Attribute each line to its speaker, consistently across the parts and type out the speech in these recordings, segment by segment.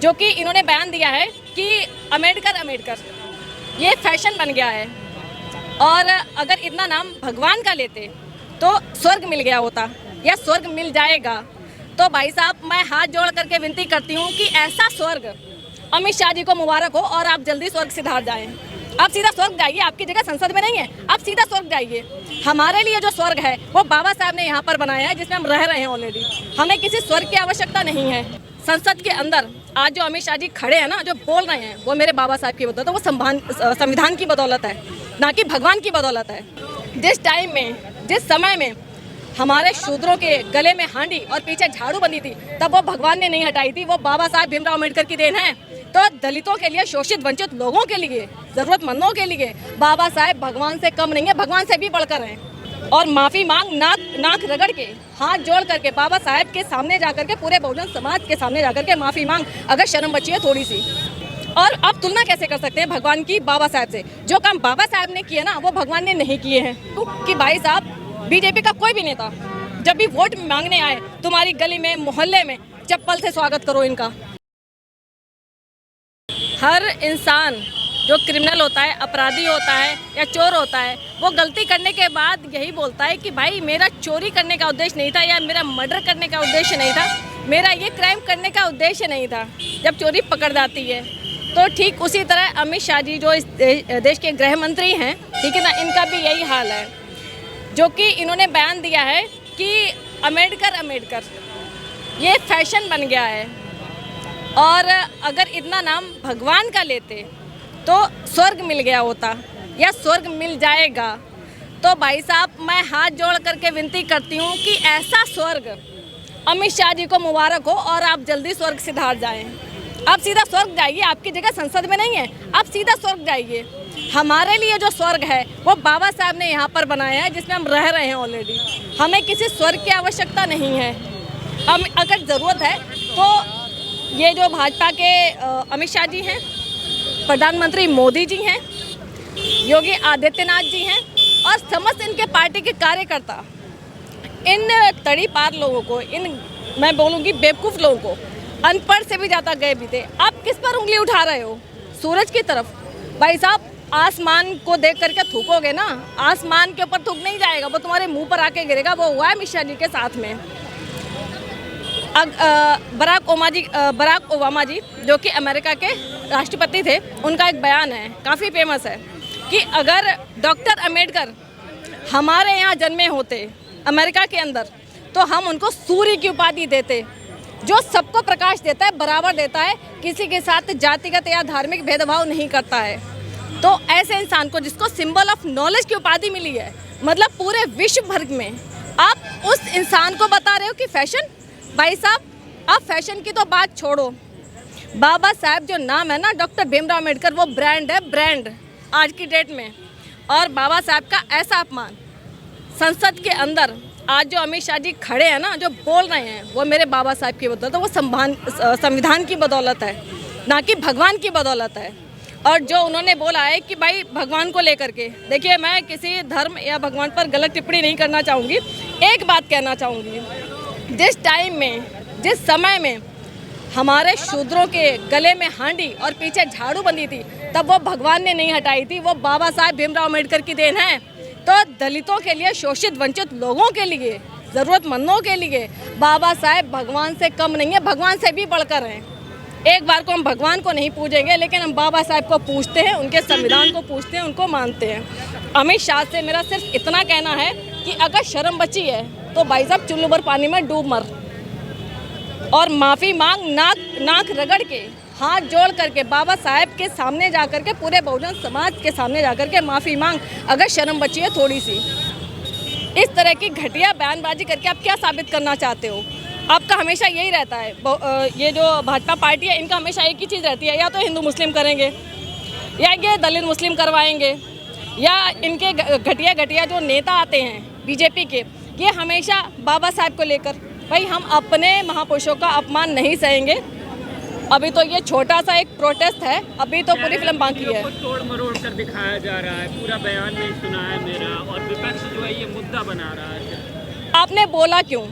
Speaker 1: जो कि इन्होंने बयान दिया है कि अम्बेडकर ये फैशन बन गया है और अगर इतना नाम भगवान का लेते तो स्वर्ग मिल गया होता या स्वर्ग मिल जाएगा। तो भाई साहब, मैं हाथ जोड़ करके विनती करती हूँ कि ऐसा स्वर्ग अमित शाह जी को मुबारक हो और आप जल्दी स्वर्ग सिधार जाएं। आप सीधा स्वर्ग जाइए, आपकी जगह संसद में नहीं है, आप सीधा स्वर्ग जाइए। हमारे लिए जो स्वर्ग है वो बाबा साहब ने यहाँ पर बनाया है, जिसमें हम रह रहे हैं ऑलरेडी। हमें किसी स्वर्ग की आवश्यकता नहीं है। संसद के अंदर आज जो अमित शाह जी खड़े हैं ना, जो बोल रहे हैं, वो मेरे बाबा साहब की बदौलत है, वो संविधान की बदौलत है, ना कि भगवान की बदौलत है। जिस टाइम में, जिस समय में हमारे शूद्रों के गले में हांडी और पीछे झाड़ू बंधी थी, तब वो भगवान ने नहीं हटाई थी, वो बाबा साहब भीमराव अम्बेडकर की देन है। तो दलितों के लिए, शोषित वंचित लोगों के लिए, जरूरतमंदों के लिए बाबा साहब भगवान से कम नहीं है, भगवान से भी बढ़कर हैं। और माफ़ी मांग, नाक रगड़ के, हाथ जोड़ करके बाबा साहब के सामने जाकर के, पूरे बहुजन समाज के सामने जाकर के माफ़ी मांग, अगर शर्म बची है थोड़ी सी। और आप तुलना कैसे कर सकते हैं भगवान की बाबा साहब से? जो काम बाबा साहब ने किए ना, वो भगवान ने नहीं किए हैं। कि भाई साहब, बीजेपी का कोई भी नेता जब भी वोट मांगने आए, तुम्हारी गली में, मोहल्ले में चप्पल से स्वागत करो इनका। हर इंसान जो क्रिमिनल होता है, अपराधी होता है या चोर होता है, वो गलती करने के बाद यही बोलता है कि भाई मेरा चोरी करने का उद्देश्य नहीं था, या मेरा मर्डर करने का उद्देश्य नहीं था, मेरा ये क्राइम करने का उद्देश्य नहीं था। जब चोरी पकड़ जाती है तो ठीक उसी तरह अमित शाह जी जो इस देश के गृह मंत्री हैं, ठीक है ना, इनका भी यही हाल है। जो कि इन्होंने बयान दिया है कि अम्बेडकर ये फैशन बन गया है और अगर इतना नाम भगवान का लेते तो स्वर्ग मिल गया होता या स्वर्ग मिल जाएगा। तो भाई साहब, मैं हाथ जोड़ करके विनती करती हूँ कि ऐसा स्वर्ग अमित शाह जी को मुबारक हो और आप जल्दी स्वर्ग सिधार जाएं। आप सीधा स्वर्ग जाइए, आपकी जगह संसद में नहीं है, आप सीधा स्वर्ग जाइए। हमारे लिए जो स्वर्ग है वो बाबा साहब ने यहाँ पर बनाया है, जिसमें हम रह रहे हैं ऑलरेडी। हमें किसी स्वर्ग की आवश्यकता नहीं है। हम अगर ज़रूरत है तो ये जो भाजपा के अमित शाह जी हैं, प्रधानमंत्री मोदी जी हैं, योगी आदित्यनाथ जी हैं और समस्त इनके पार्टी के कार्यकर्ता इन तड़ी पार लोगों को, इन मैं बोलूँगी बेवकूफ़ लोगों को, अनपढ़ से भी ज़्यादा गए भी थे। आप किस पर उंगली उठा रहे हो? सूरज की तरफ। भाई साहब, आसमान को देख करके थूकोगे ना, आसमान के ऊपर थूक नहीं जाएगा, वो तुम्हारे मुंह पर आके गिरेगा। वो हुआ है अमित शाह जी के साथ में। बराक ओबामा जी जो कि अमेरिका के राष्ट्रपति थे, उनका एक बयान है, काफ़ी फेमस है, कि अगर डॉक्टर अम्बेडकर हमारे यहाँ जन्मे होते अमेरिका के अंदर, तो हम उनको सूर्य की उपाधि देते, जो सबको प्रकाश देता है, बराबर देता है, किसी के साथ जातिगत या धार्मिक भेदभाव नहीं करता है। तो ऐसे इंसान को, जिसको सिंबल ऑफ नॉलेज की उपाधि मिली है, मतलब पूरे विश्व भर में, आप उस इंसान को बता रहे हो कि फैशन। भाई साहब, आप फैशन की तो बात छोड़ो, बाबा साहब जो नाम है ना, डॉक्टर भीमराव अम्बेडकर, वो ब्रांड है, ब्रांड आज की डेट में। और बाबा साहब का ऐसा अपमान संसद के अंदर, आज जो अमित शाह जी खड़े हैं ना, जो बोल रहे हैं, वो मेरे बाबा साहब की बदौलत है, वो संविधान की बदौलत है, ना कि भगवान की बदौलत है। और जो उन्होंने बोला है कि भाई भगवान को लेकर के, देखिए, मैं किसी धर्म या भगवान पर गलत टिप्पणी नहीं करना चाहूँगी। एक बात कहना चाहूँगी, जिस टाइम में, जिस समय में हमारे शूद्रों के गले में हांडी और पीछे झाड़ू बंधी थी, तब वो भगवान ने नहीं हटाई थी, वो बाबा साहब भीमराव अम्बेडकर की देन है। तो दलितों के लिए, शोषित वंचित लोगों के लिए, ज़रूरतमंदों के लिए बाबा साहब भगवान से कम नहीं है, भगवान से भी बढ़कर हैं। एक बार को हम भगवान को नहीं पूजेंगे, लेकिन हम बाबा साहब को पूजते हैं, उनके संविधान को पूजते हैं, उनको मानते हैं। अमित शाह से मेरा सिर्फ इतना कहना है कि अगर शर्म बची है तो भाई साहब चुल्लू भर पानी में डूब मर, और माफ़ी मांग, नाक रगड़ के, हाथ जोड़ करके बाबा साहब के सामने जाकर के, पूरे बहुजन समाज के सामने जाकर के माफ़ी मांग, अगर शर्म बची है थोड़ी सी। इस तरह की घटिया बयानबाजी करके आप क्या साबित करना चाहते हो? आपका हमेशा यही रहता है, ये जो भाजपा पार्टी है, इनका हमेशा एक ही चीज़ रहती है, या तो हिंदू मुस्लिम करेंगे, या ये दलित मुस्लिम करवाएंगे, या इनके घटिया जो नेता आते हैं बीजेपी के, ये हमेशा बाबा साहब को लेकर। भाई, हम अपने महापुरुषों का अपमान नहीं सहेंगे। अभी तो ये छोटा सा एक प्रोटेस्ट है, अभी तो पूरी फिल्म बाकी है।
Speaker 2: तोड़ मरोड़ कर दिखाया जा रहा है, पूरा बयान नहीं सुना है मेरा, और विपक्ष जो है ये मुद्दा बना रहा है।
Speaker 1: आपने बोला क्यों?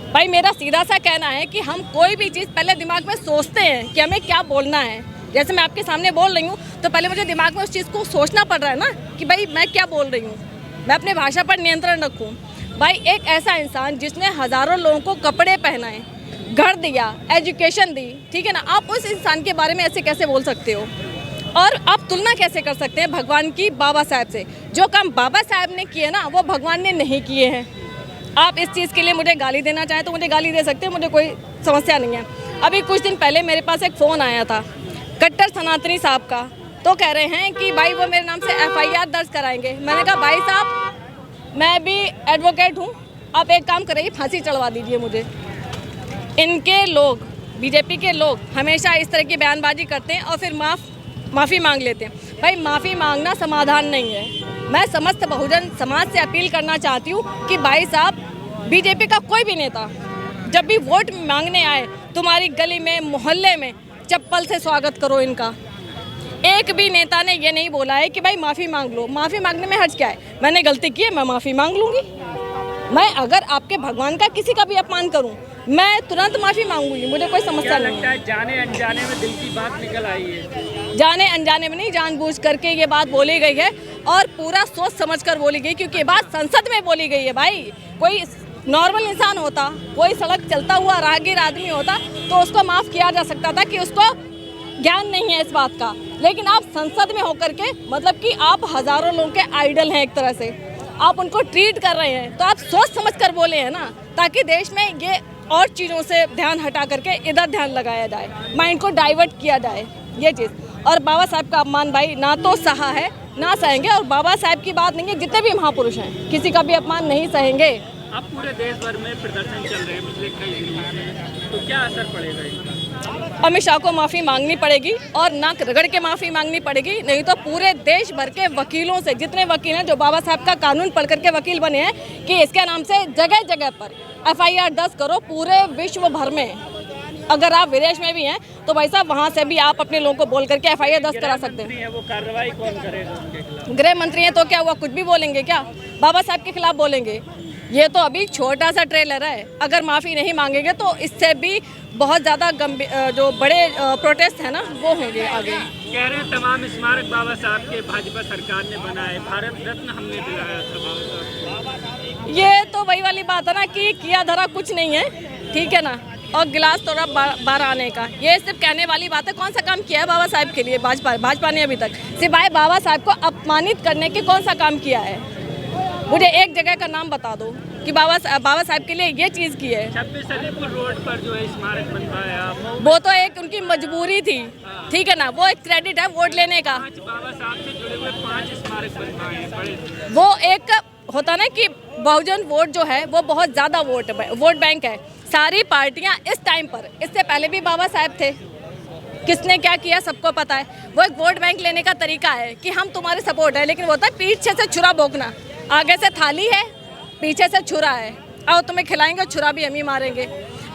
Speaker 1: भाई मेरा सीधा सा कहना है कि हम कोई भी चीज़ पहले दिमाग में सोचते हैं कि हमें क्या बोलना है। जैसे मैं आपके सामने बोल रही हूँ तो पहले मुझे दिमाग में उस चीज़ को सोचना पड़ रहा है ना कि भाई मैं क्या बोल रही हूँ, मैं अपने भाषा पर नियंत्रण रखूँ। भाई एक ऐसा इंसान जिसने हज़ारों लोगों को कपड़े पहनाए, घर दिया, एजुकेशन दी, ठीक है ना, आप उस इंसान के बारे में ऐसे कैसे बोल सकते हो? और आप तुलना कैसे कर सकते हैं भगवान की बाबा साहब से? जो काम बाबा साहब ने किए ना वो भगवान ने नहीं किए हैं। आप इस चीज़ के लिए मुझे गाली देना चाहें तो मुझे गाली दे सकते हैं, मुझे कोई समस्या नहीं है। अभी कुछ दिन पहले मेरे पास एक फ़ोन आया था कट्टर सनातनी साहब का, तो कह रहे हैं कि भाई वो मेरे नाम से FIR दर्ज कराएंगे। मैंने कहा भाई साहब मैं भी एडवोकेट हूँ, आप एक काम करिए फांसी चढ़वा दीजिए मुझे। इनके लोग, बीजेपी के लोग हमेशा इस तरह की बयानबाजी करते हैं और फिर माफ़ी मांग लेते हैं। भाई माफ़ी मांगना समाधान नहीं है। मैं समस्त बहुजन समाज से अपील करना चाहती हूँ कि भाई साहब बीजेपी का कोई भी नेता जब भी वोट मांगने आए तुम्हारी गली में मोहल्ले में चप्पल से स्वागत करो इनका। एक भी नेता ने ये नहीं बोला है कि भाई माफ़ी मांग लो। माफ़ी मांगने में हर्ज क्या है? मैंने गलती की है, मैं माफ़ी मांग लूँगी। मैं अगर आपके भगवान का किसी का भी अपमान करूँ मैं तुरंत माफ़ी मांगूंगी, मुझे कोई समस्या नहीं है।
Speaker 2: लगता है जाने अनजाने में दिल की बात निकल आई है?
Speaker 1: जाने अनजाने में नहीं, जानबूझ करके ये बात बोली गई है और पूरा सोच समझ कर बोली गई, क्योंकि ये बात संसद में बोली गई है। भाई कोई नॉर्मल इंसान होता, कोई सड़क चलता हुआ राहगीर आदमी होता तो उसको माफ़ किया जा सकता था कि उसको ज्ञान नहीं है इस बात का। लेकिन आप संसद में होकर के, मतलब कि आप हज़ारों लोगों के आइडल हैं, एक तरह से आप उनको ट्रीट कर रहे हैं, तो आप सोच समझ कर बोले हैं ना, ताकि देश में ये और चीज़ों से ध्यान हटा करके इधर ध्यान लगाया जाए, माइंड को डाइवर्ट किया जाए ये चीज़। और बाबा साहब का अपमान भाई ना तो सहा है ना सहेंगे, और बाबा साहब की बात नहीं है, जितने भी महापुरुष हैं किसी का भी अपमान नहीं सहेंगे।
Speaker 2: अब पूरे देश भर में प्रदर्शन चल रहे हैं पिछले कई दिनों से, तो क्या असर पड़ेगा इसका?
Speaker 1: अमित शाह को माफ़ी मांगनी पड़ेगी और नाक रगड़ के माफ़ी मांगनी पड़ेगी, नहीं तो पूरे देश भर के वकीलों से, जितने वकील हैं जो बाबा साहब का कानून पढ़ करके वकील बने हैं, कि इसके नाम से जगह जगह पर FIR दर्ज करो पूरे विश्व भर में। अगर आप विदेश में भी हैं तो भाई साहब वहाँ से भी आप अपने लोगों को बोल करके FIR दर्ज करा सकते हैं।
Speaker 2: वो कार्रवाई कौन करेगा उनके खिलाफ?
Speaker 1: गृह मंत्री हैं तो क्या हुआ, कुछ भी बोलेंगे क्या? बाबा साहब के खिलाफ बोलेंगे? ये तो अभी छोटा सा ट्रेलर है। अगर माफ़ी नहीं मांगेंगे तो इससे भी बहुत ज़्यादा गंभीर जो बड़े प्रोटेस्ट है ना वो होंगे आगे।
Speaker 2: कह रहे हैं तमाम स्मारक बाबा साहब के भाजपा सरकार ने बनाए, भारत रत्न हमने दिलाया था बाबा साहब को।
Speaker 1: ये तो वही वाली बात है ना कि किया धरा कुछ नहीं है, ठीक है ना, और गिलास थोड़ा बाहर आने का, ये सिर्फ कहने वाली बात है। कौन सा काम किया है बाबा साहब के लिए भाजपा ने अभी तक, सिवाय बाबा साहब को अपमानित करने के कौन सा काम किया है? मुझे एक जगह का नाम बता दो कि बाबा साहब के लिए ये चीज़ की है।
Speaker 2: 26 अलीपुर रोड पर जो है स्मारक बनवाया,
Speaker 1: वो तो एक उनकी मजबूरी थी, ठीक है ना, वो एक क्रेडिट है वोट लेने का।
Speaker 2: बाबा साहब से जुड़े हुए 5 स्मारक बनवाए हैं बड़े।
Speaker 1: वो एक होता ना कि बहुजन वोट जो है वो बहुत ज़्यादा वोट बैंक है। सारी पार्टियां इस टाइम पर, इससे पहले भी बाबा साहब थे, किसने क्या किया सबको पता है। वो एक वोट बैंक लेने का तरीका है कि हम तुम्हारे सपोर्ट है, लेकिन वो होता है पीछे से छुरा भोंकना। आगे से थाली है, पीछे से छुरा है, और तुम्हें खिलाएंगे, छुरा भी हम ही मारेंगे।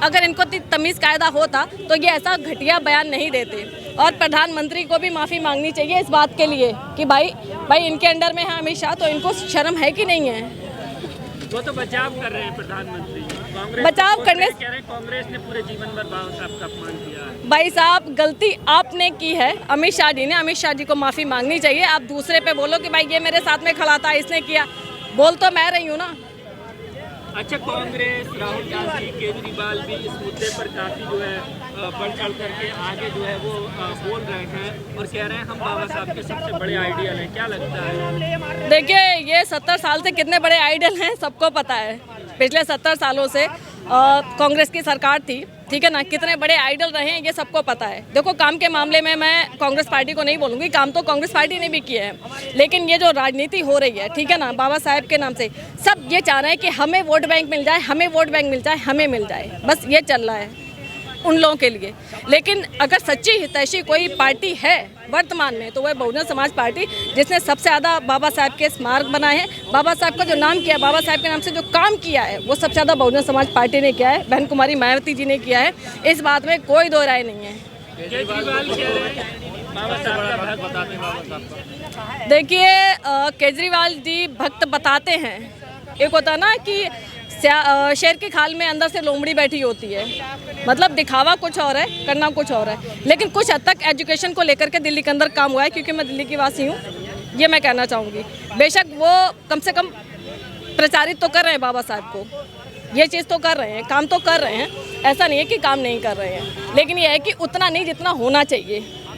Speaker 1: अगर इनको तमीज़ कायदा होता तो ये ऐसा घटिया बयान नहीं देते। और प्रधानमंत्री को भी माफ़ी मांगनी चाहिए इस बात के लिए कि भाई इनके अंडर में है अमित शाह, तो इनको शर्म है कि नहीं है?
Speaker 2: वो तो बचाव कर रहे हैं प्रधानमंत्री,
Speaker 1: बचाव करने
Speaker 2: कह रहे हैं कांग्रेस ने पूरे जीवन भर बाबा साहब का अपमान किया है।
Speaker 1: भाई साहब गलती आपने की है, अमित शाह जी ने, अमित शाह जी को माफ़ी मांगनी चाहिए। आप दूसरे पे बोलो कि भाई ये मेरे साथ में खड़ा था, इसने किया, बोल तो मैं रही हूँ ना।
Speaker 2: अच्छा, कांग्रेस, राहुल गांधी, केजरीवाल भी इस मुद्दे पर काफ़ी जो है बढ़ चढ़ करके आगे जो है वो बोल रहे हैं और कह रहे हैं हम बाबा साहब के सबसे बड़े आइडियल हैं। क्या लगता है?
Speaker 1: देखिए ये 70 साल से कितने बड़े आइडल हैं सबको पता है। पिछले 70 सालों से कांग्रेस की सरकार थी, ठीक है ना, कितने बड़े आइडल रहे हैं ये सबको पता है। देखो काम के मामले में मैं कांग्रेस पार्टी को नहीं बोलूँगी, काम तो कांग्रेस पार्टी ने भी किया है, लेकिन ये जो राजनीति हो रही है, ठीक है ना, बाबा साहब के नाम से सब ये चाह रहे हैं कि हमें वोट बैंक मिल जाए, हमें वोट बैंक मिल जाए, हमें मिल जाए, बस ये चल रहा है उन लोगों के लिए। लेकिन अगर सच्ची हितैषी कोई पार्टी है वर्तमान में तो वह बहुजन समाज पार्टी, जिसने सबसे ज़्यादा बाबा साहब के स्मारक बनाए हैं, बाबा साहब का जो नाम किया, बाबा साहब के नाम से जो काम किया है वो सबसे ज़्यादा बहुजन समाज पार्टी ने किया है, बहन कुमारी मायावती जी ने किया है। इस बात में कोई दो राय नहीं है।
Speaker 2: केजरीवाल कह रहे हैं बाबा साहब का भक्त बताते हैं बाबा साहब को।
Speaker 1: देखिए केजरीवाल जी भक्त बताते हैं, एक होता ना कि शेर की खाल में अंदर से लोमड़ी बैठी होती है। मतलब दिखावा कुछ और है, करना कुछ और है। लेकिन कुछ हद तक एजुकेशन को लेकर के दिल्ली के अंदर काम हुआ है, क्योंकि मैं दिल्ली की वासी हूँ, ये मैं कहना चाहूँगी। बेशक वो कम से कम प्रचारित तो कर रहे हैं बाबा साहब को, ये चीज़ तो कर रहे हैं, काम तो कर रहे हैं, ऐसा नहीं है कि काम नहीं कर रहे हैं, लेकिन ये है कि उतना नहीं जितना होना चाहिए।